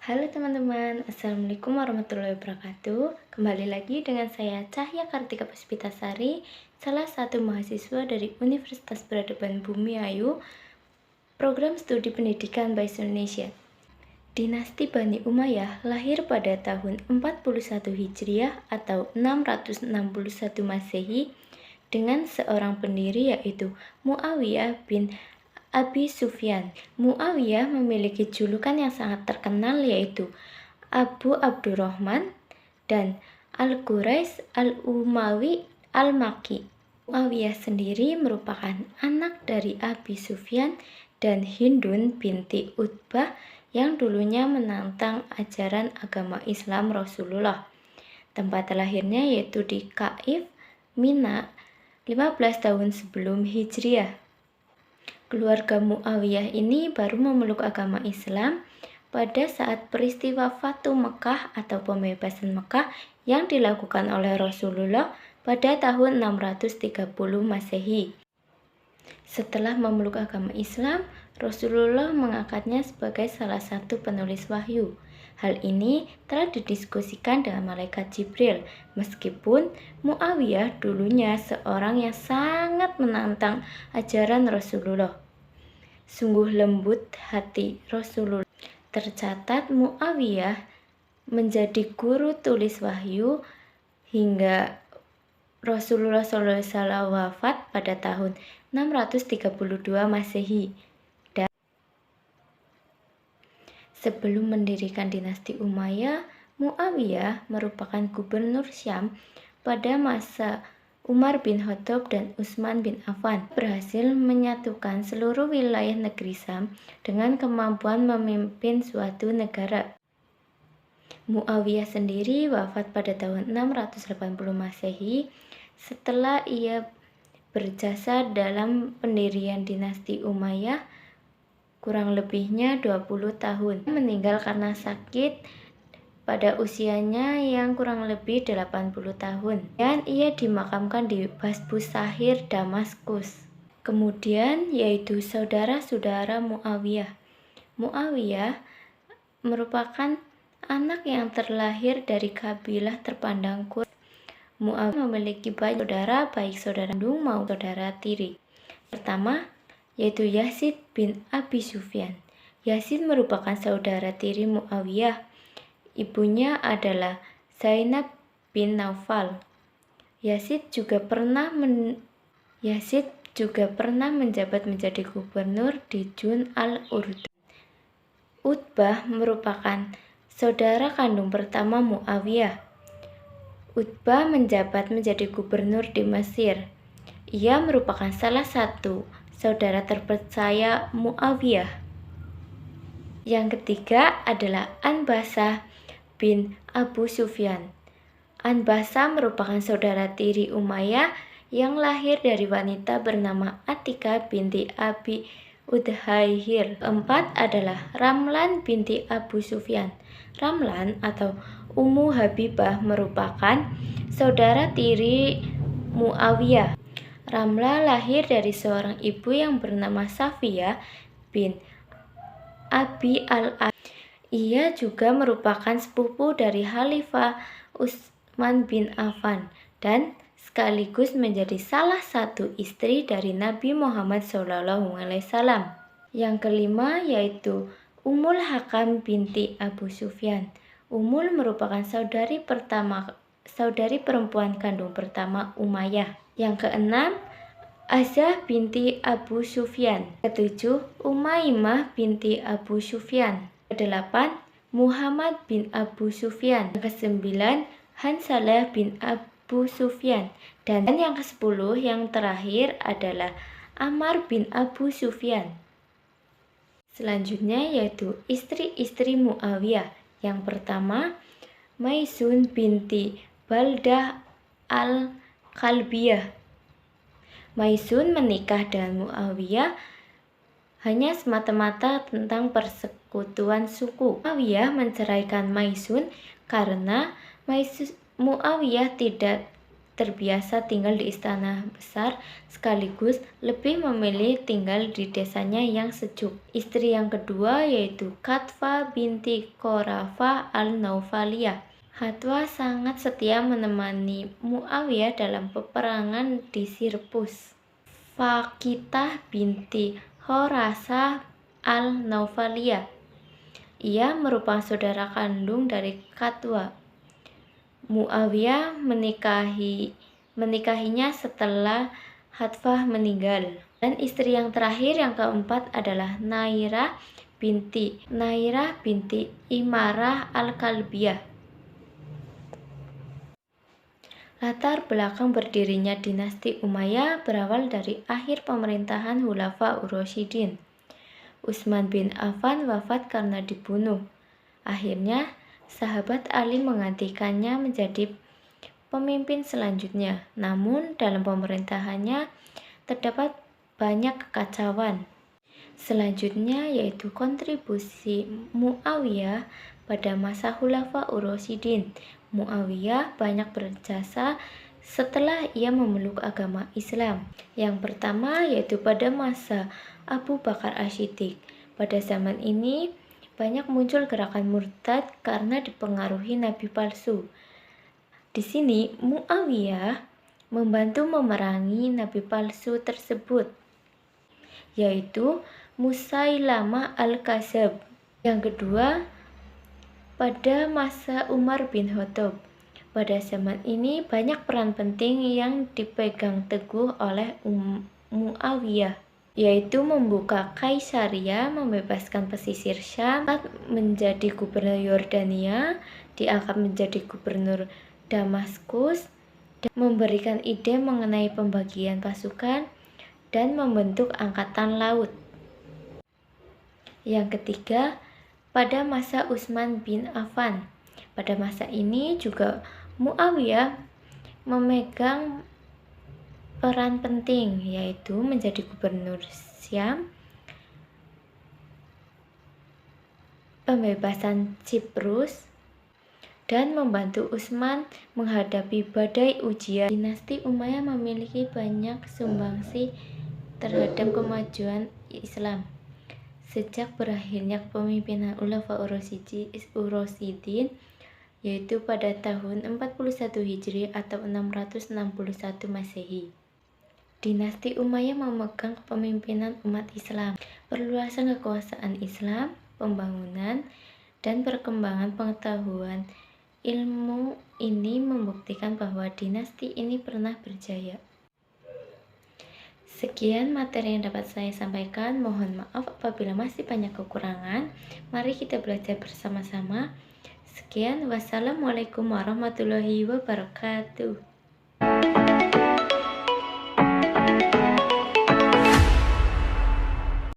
Halo teman-teman, Assalamualaikum warahmatullahi wabarakatuh. Kembali lagi dengan saya Cahya Kartika Puspitasari, salah satu mahasiswa dari Universitas Peradaban Bumi Ayu, Program Studi Pendidikan Bahasa Indonesia. Dinasti Bani Umayyah lahir pada tahun 41 Hijriah atau 661 Masehi dengan seorang pendiri yaitu Muawiyah bin Abi Sufyan. Muawiyah memiliki julukan yang sangat terkenal yaitu Abu Abdurrahman dan Al-Quraisy Al-Umawi Al-Makki. Muawiyah sendiri merupakan anak dari Abi Sufyan dan Hindun binti Utbah yang dulunya menantang ajaran agama Islam Rasulullah. Tempat lahirnya yaitu di Kaif, Mina, 15 tahun sebelum Hijriah. Keluarga Muawiyah ini baru memeluk agama Islam pada saat peristiwa Fatu Mekah atau pembebasan Mekah yang dilakukan oleh Rasulullah pada tahun 630 Masehi. Setelah memeluk agama Islam, Rasulullah mengangkatnya sebagai salah satu penulis wahyu. Hal ini telah didiskusikan dengan malaikat Jibril, meskipun Muawiyah dulunya seorang yang sangat menantang ajaran Rasulullah. Sungguh lembut hati Rasulullah. Tercatat Muawiyah menjadi guru tulis wahyu hingga Rasulullah SAW wafat pada tahun 632 Masehi. Sebelum mendirikan dinasti Umayyah, Muawiyah merupakan gubernur Syam pada masa Umar bin Khattab dan Utsman bin Affan. Berhasil menyatukan seluruh wilayah negeri Syam dengan kemampuan memimpin suatu negara. Muawiyah sendiri wafat pada tahun 680 Masehi setelah ia berjasa dalam pendirian dinasti Umayyah kurang lebihnya 20 tahun. Meninggal karena sakit pada usianya yang kurang lebih 80 tahun. Dan ia dimakamkan di Basbus Sahir, Damaskus. Kemudian yaitu saudara-saudara Muawiyah. Muawiyah merupakan anak yang terlahir dari kabilah terpandang Quraisy. Muawiyah memiliki banyak saudara, baik saudara kandung maupun saudara tiri. Pertama, yaitu Yazid bin Abi Sufyan. Yazid merupakan saudara tiri Muawiyah. Ibunya adalah Zainab bin Naufal. Yazid juga pernah menjabat menjadi gubernur di Jun al-Urdun. Utbah merupakan saudara kandung pertama Muawiyah. Utbah menjabat menjadi gubernur di Mesir. Ia merupakan salah satu saudara terpercaya Muawiyah. Yang ketiga adalah Anbasah bin Abu Sufyan. Anbasah merupakan saudara tiri Umayyah yang lahir dari wanita bernama Atika binti Abi Udhaihir. Keempat adalah Ramlan binti Abu Sufyan. Ramlan atau Ummu Habibah merupakan saudara tiri Muawiyah. Ramla lahir dari seorang ibu yang bernama Safiyah bin Abi al-As. Ia juga merupakan sepupu dari Khalifah Utsman bin Affan dan sekaligus menjadi salah satu istri dari Nabi Muhammad SAW. Yang kelima yaitu Ummul Hakam binti Abu Sufyan. Ummul merupakan saudari perempuan kandung pertama Umayyah. Yang keenam, Azah binti Abu Sufyan. Ketujuh, Umaymah binti Abu Sufyan. Kedelapan, Muhammad bin Abu Sufyan. Yang kesembilan, Hansalah bin Abu Sufyan. Dan yang kesepuluh yang terakhir adalah Ammar bin Abu Sufyan. Selanjutnya yaitu istri-istri Muawiyah. Yang pertama, Maisun binti Baldah al-Kalbiyah. Maisun menikah dengan Muawiyah hanya semata-mata tentang persekutuan suku. Muawiyah menceraikan Maisun karena Muawiyah tidak terbiasa tinggal di istana besar, sekaligus lebih memilih tinggal di desanya yang sejuk. Istri yang kedua yaitu Khatwa binti Qorafa al-Naufaliyah. Khatwa sangat setia menemani Muawiyah dalam peperangan di Sirpus. Fakitah binti Khorasah al-Naufaliyah. Ia merupakan saudara kandung dari Khatwa. Muawiyah menikahinya setelah Khatwa meninggal. Dan istri yang terakhir yang keempat adalah Nairah binti Imarah al-Kalbiyah. Latar belakang berdirinya dinasti Umayyah berawal dari akhir pemerintahan Khulafa Ur-Rasyidin. Utsman bin Affan wafat karena dibunuh. Akhirnya, sahabat Ali menggantikannya menjadi pemimpin selanjutnya. Namun, dalam pemerintahannya terdapat banyak kekacauan. Selanjutnya yaitu kontribusi Muawiyah pada masa Khulafa Ur-Rasyidin. Muawiyah banyak berjasa setelah ia memeluk agama Islam. Yang pertama yaitu pada masa Abu Bakar As-Siddiq. Pada zaman ini banyak muncul gerakan murtad karena dipengaruhi nabi palsu. Di sini Muawiyah membantu memerangi nabi palsu tersebut, yaitu Musailamah al-Kadzab. Yang kedua, pada masa Umar bin Khattab. Pada zaman ini banyak peran penting yang dipegang teguh oleh Muawiyah, yaitu membuka Kaisaria, membebaskan pesisir Syam, menjadi gubernur Yordania, diangkat menjadi gubernur Damaskus, dan memberikan ide mengenai pembagian pasukan, dan membentuk angkatan laut. Yang ketiga, pada masa Utsman bin Affan. Pada masa ini juga Muawiyah memegang peran penting, yaitu menjadi gubernur Syam, pembebasan Siprus, dan membantu Utsman menghadapi badai ujian. Dinasti Umayyah memiliki banyak sumbangsi terhadap kemajuan Islam. Sejak berakhirnya kepemimpinan Khulafa Ur-Rasyidin, yaitu pada tahun 41 Hijri atau 661 Masehi. Dinasti Umayyah memegang kepemimpinan umat Islam, perluasan kekuasaan Islam, pembangunan, dan perkembangan pengetahuan ilmu ini membuktikan bahwa dinasti ini pernah berjaya. Sekian materi yang dapat saya sampaikan. Mohon maaf apabila masih banyak kekurangan. Mari kita belajar bersama-sama. Sekian, wassalamualaikum warahmatullahi wabarakatuh.